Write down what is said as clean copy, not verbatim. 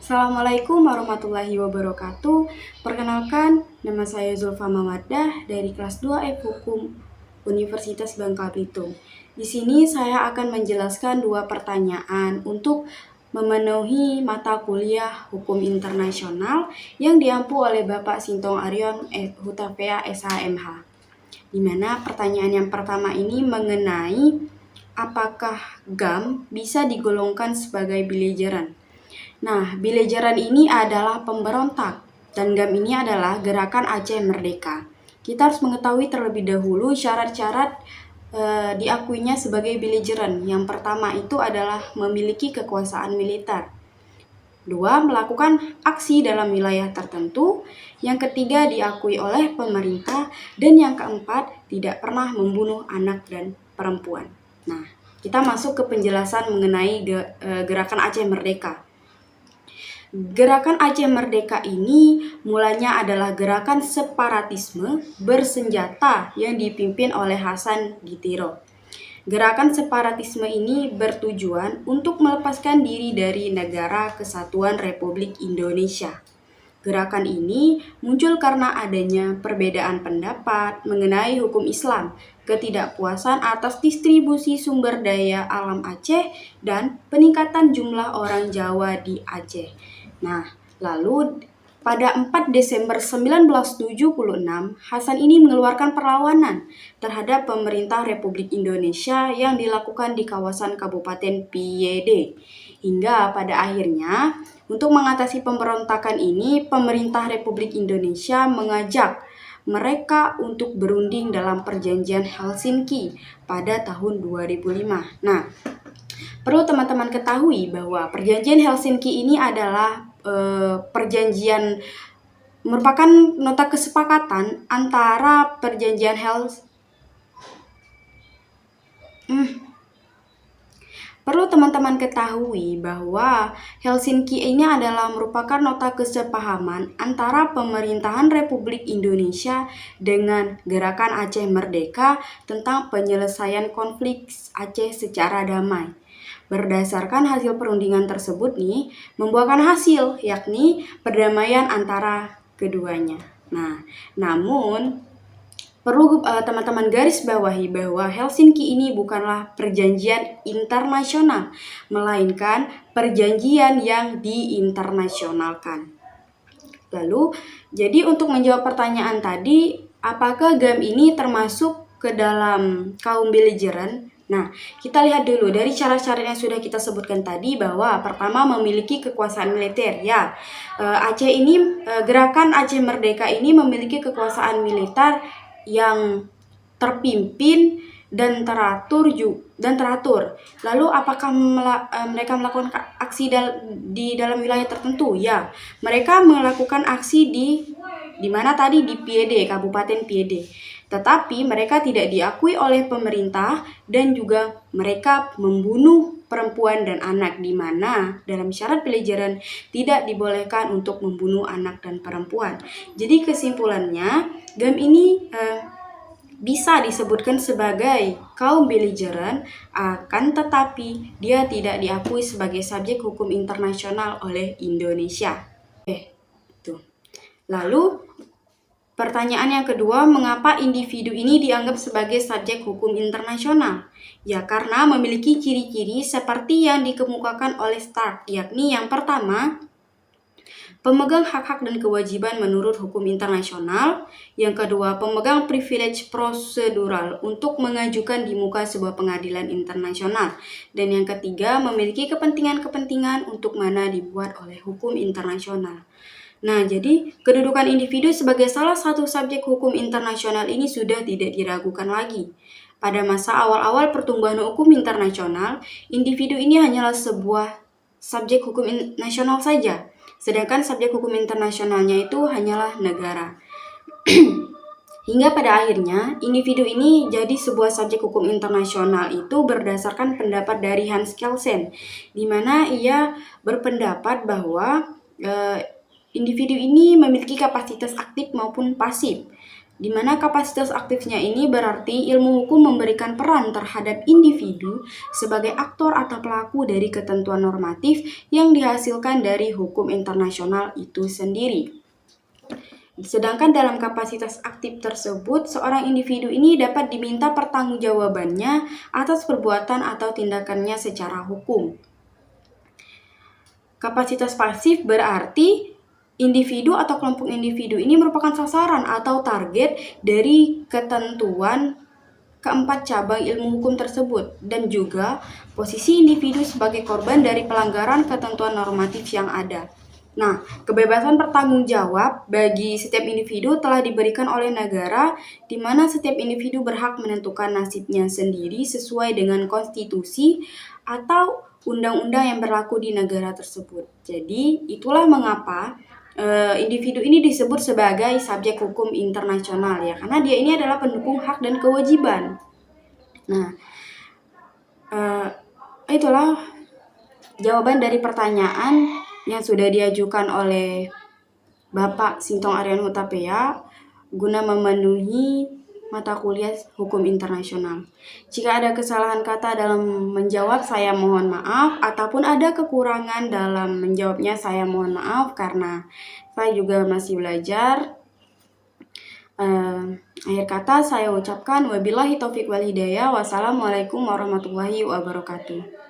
Assalamualaikum warahmatullahi wabarakatuh. Perkenalkan, nama saya Zulfa Mawaddah dari kelas 2F Hukum Universitas Bangka Belitung. Di sini saya akan menjelaskan dua pertanyaan untuk memenuhi mata kuliah Hukum Internasional yang diampu oleh Bapak Sintong Aryon Hutapea SHMH. Di mana pertanyaan yang pertama ini mengenai apakah GAM bisa digolongkan sebagai beligeran. Nah, belejaran ini adalah pemberontak dan GAM ini adalah Gerakan Aceh Merdeka. Kita harus mengetahui terlebih dahulu syarat-syarat diakuinya sebagai belejaran. Yang pertama itu adalah memiliki kekuasaan militer. Dua, melakukan aksi dalam wilayah tertentu. Yang ketiga, diakui oleh pemerintah. Dan yang keempat, tidak pernah membunuh anak dan perempuan. Nah, kita masuk ke penjelasan mengenai Gerakan Aceh Merdeka. Gerakan Aceh Merdeka ini mulanya adalah gerakan separatisme bersenjata yang dipimpin oleh Hasan Gitiro. Gerakan separatisme ini bertujuan untuk melepaskan diri dari Negara Kesatuan Republik Indonesia. Gerakan ini muncul karena adanya perbedaan pendapat mengenai hukum Islam, ketidakpuasan atas distribusi sumber daya alam Aceh, dan peningkatan jumlah orang Jawa di Aceh. Nah, lalu pada 4 Desember 1976, Hasan ini mengeluarkan perlawanan terhadap pemerintah Republik Indonesia yang dilakukan di kawasan Kabupaten Piede. Hingga pada akhirnya, untuk mengatasi pemberontakan ini, pemerintah Republik Indonesia mengajak mereka untuk berunding dalam perjanjian Helsinki pada tahun 2005. Nah, perlu teman-teman ketahui bahwa perjanjian Helsinki ini adalah perjanjian merupakan nota kesepakatan antara perjanjian Perlu teman-teman ketahui bahwa Helsinki ini adalah merupakan nota kesepahaman antara pemerintahan Republik Indonesia dengan Gerakan Aceh Merdeka tentang penyelesaian konflik Aceh secara damai. Berdasarkan hasil perundingan tersebut nih, membuahkan hasil, yakni perdamaian antara keduanya. Nah, namun perlu teman-teman garis bawahi bahwa Helsinki ini bukanlah perjanjian internasional, melainkan perjanjian yang diinternasionalkan. Lalu, jadi untuk menjawab pertanyaan tadi, apakah GAM ini termasuk ke dalam kaum beligeran? Nah, kita lihat dulu dari syarat-syarat yang sudah kita sebutkan tadi bahwa pertama memiliki kekuasaan militer. Ya, Gerakan Aceh Merdeka ini memiliki kekuasaan militer yang terpimpin dan teratur. Lalu apakah mereka melakukan aksi di dalam wilayah tertentu? Ya, mereka melakukan aksi di mana tadi di Piede, Kabupaten Piede. Tetapi mereka tidak diakui oleh pemerintah dan juga mereka membunuh perempuan dan anak, di mana dalam syarat pelajaran tidak dibolehkan untuk membunuh anak dan perempuan. Jadi kesimpulannya, GAM ini bisa disebutkan sebagai kaum beligeran, akan tetapi dia tidak diakui sebagai subjek hukum internasional oleh Indonesia. Lalu pertanyaan yang kedua, mengapa individu ini dianggap sebagai subjek hukum internasional? Ya, karena memiliki ciri-ciri seperti yang dikemukakan oleh Stark, yakni yang pertama, pemegang hak-hak dan kewajiban menurut hukum internasional. Yang kedua, pemegang privilege prosedural untuk mengajukan di muka sebuah pengadilan internasional. Dan yang ketiga, memiliki kepentingan-kepentingan untuk mana dibuat oleh hukum internasional. Nah, jadi kedudukan individu sebagai salah satu subjek hukum internasional ini sudah tidak diragukan lagi. Pada masa awal-awal pertumbuhan hukum internasional, individu ini hanyalah sebuah subjek hukum nasional saja, sedangkan subjek hukum internasionalnya itu hanyalah negara. Hingga pada akhirnya, individu ini jadi sebuah subjek hukum internasional itu berdasarkan pendapat dari Hans Kelsen, di mana ia berpendapat bahwa individu ini memiliki kapasitas aktif maupun pasif. di mana kapasitas aktifnya ini berarti ilmu hukum memberikan peran terhadap individu sebagai aktor atau pelaku dari ketentuan normatif yang dihasilkan dari hukum internasional itu sendiri. Sedangkan dalam kapasitas aktif tersebut, seorang individu ini dapat diminta pertanggungjawabannya atas perbuatan atau tindakannya secara hukum. Kapasitas pasif berarti individu atau kelompok individu ini merupakan sasaran atau target dari ketentuan keempat cabang ilmu hukum tersebut, dan juga posisi individu sebagai korban dari pelanggaran ketentuan normatif yang ada. Nah, kebebasan bertanggung jawab bagi setiap individu telah diberikan oleh negara, di mana setiap individu berhak menentukan nasibnya sendiri sesuai dengan konstitusi atau undang-undang yang berlaku di negara tersebut. Jadi, itulah mengapa individu ini disebut sebagai subjek hukum internasional ya, karena dia ini adalah pendukung hak dan kewajiban. Nah, itulah jawaban dari pertanyaan yang sudah diajukan oleh Bapak Sintong Aryan Hutapea guna memenuhi mata kuliah hukum internasional. Jika ada kesalahan kata dalam menjawab, saya mohon maaf, ataupun ada kekurangan dalam menjawabnya, saya mohon maaf karena saya juga masih belajar. Akhir kata saya ucapkan wabillahi taufiq wal hidayah. Wassalamualaikum warahmatullahi wabarakatuh.